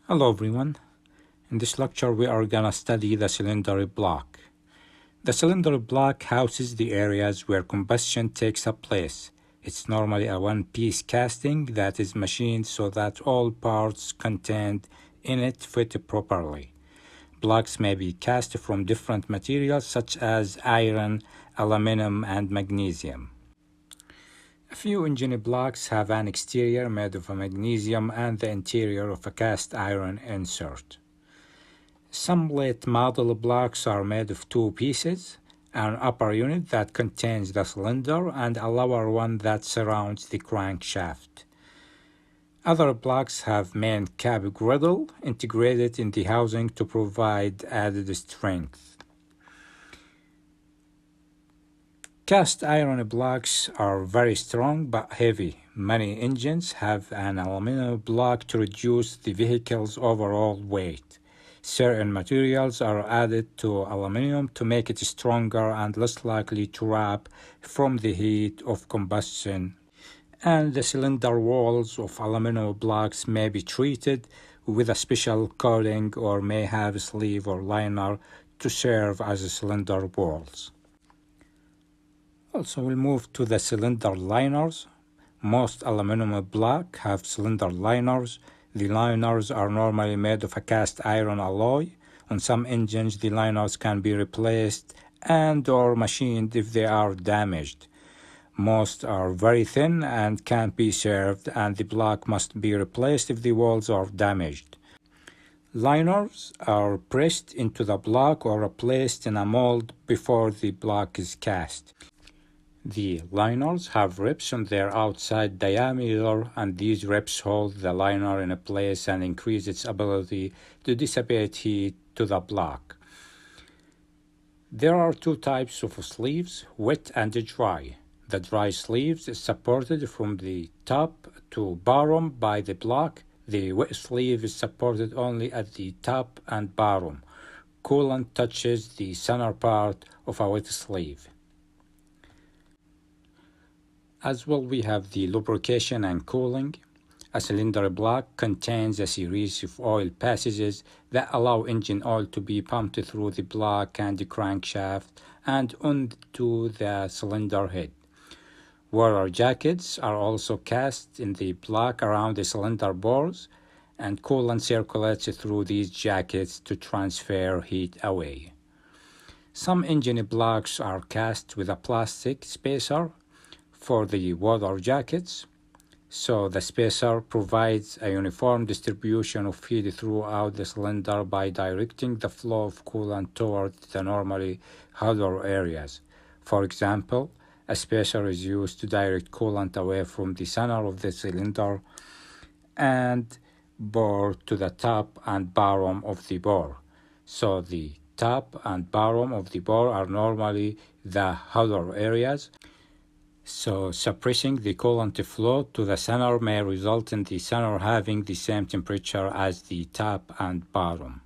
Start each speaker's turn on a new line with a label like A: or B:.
A: Hello everyone. In this lecture we are gonna study the cylinder block. The cylinder block houses the areas where combustion takes place. It's normally a one-piece casting that is machined so that all parts contained in it fit properly. Blocks may be cast from different materials such as iron, aluminum, and magnesium. A few engine blocks have an exterior made of magnesium and the interior of a cast iron insert. Some late model blocks are made of two pieces, an upper unit that contains the cylinder and a lower one that surrounds the crankshaft. Other blocks have main cap griddle integrated in the housing to provide added strength. Cast iron blocks are very strong but heavy. Many engines have an aluminum block to reduce the vehicle's overall weight. Certain materials are added to aluminum to make it stronger and less likely to wrap from the heat of combustion. And the cylinder walls of aluminum blocks may be treated with a special coating or may have a sleeve or liner to serve as cylinder walls. Also, we'll move to the cylinder liners. Most aluminum blocks have cylinder liners. The liners are normally made of a cast iron alloy. On some engines, the liners can be replaced and/or machined if they are damaged. Most are very thin and can't be served, and the block must be replaced if the walls are damaged. Liners are pressed into the block or placed in a mold before the block is cast. The liners have ribs on their outside diameter, and these ribs hold the liner in place and increase its ability to dissipate heat to the block. There are two types of sleeves, wet and dry. The dry sleeves is supported from the top to bottom by the block. The wet sleeve is supported only at the top and bottom. Coolant touches the center part of a wet sleeve. As well, we have the lubrication and cooling. A cylinder block contains a series of oil passages that allow engine oil to be pumped through the block and the crankshaft and onto the cylinder head. Water jackets are also cast in the block around the cylinder bores, and coolant circulates through these jackets to transfer heat away. Some engine blocks are cast with a plastic spacer for the water jackets, so the spacer provides a uniform distribution of heat throughout the cylinder by directing the flow of coolant toward the normally hotter areas. For example, a spacer is used to direct coolant away from the center of the cylinder and bore to the top and bottom of the bore. So the top and bottom of the bore are normally the hotter areas. So suppressing the coolant flow to the center may result in the center having the same temperature as the top and bottom.